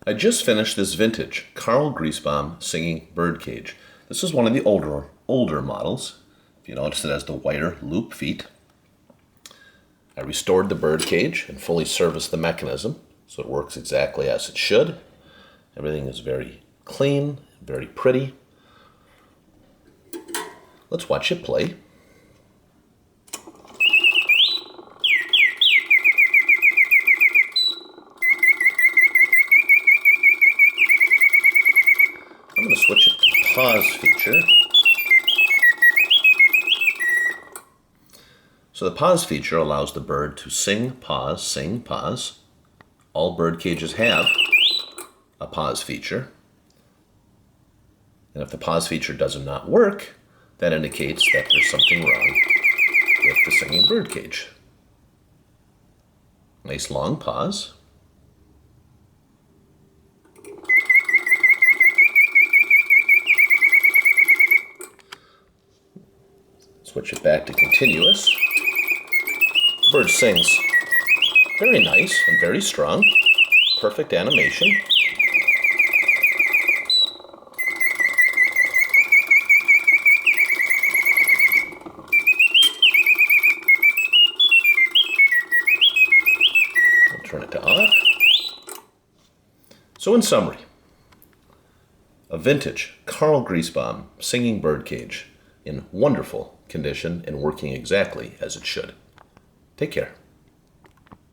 I just finished this vintage Karl Griesbaum singing birdcage. This is one of the older models. If you notice, it has the wider loop feet. I restored the birdcage and fully serviced the mechanism so it works exactly as it should. Everything is very clean, very pretty. Let's watch it play. I'm going to switch it to pause feature. So the pause feature allows the bird to sing, pause. All bird cages have a pause feature. And if the pause feature does not work, that indicates that there's something wrong with the singing birdcage. Nice long pause. Switch it back to continuous. The bird sings very nice and very strong. Perfect animation. I'll turn it to off. So in summary, a vintage Karl Griesbaum singing birdcage in wonderful condition and working exactly as it should. Take care.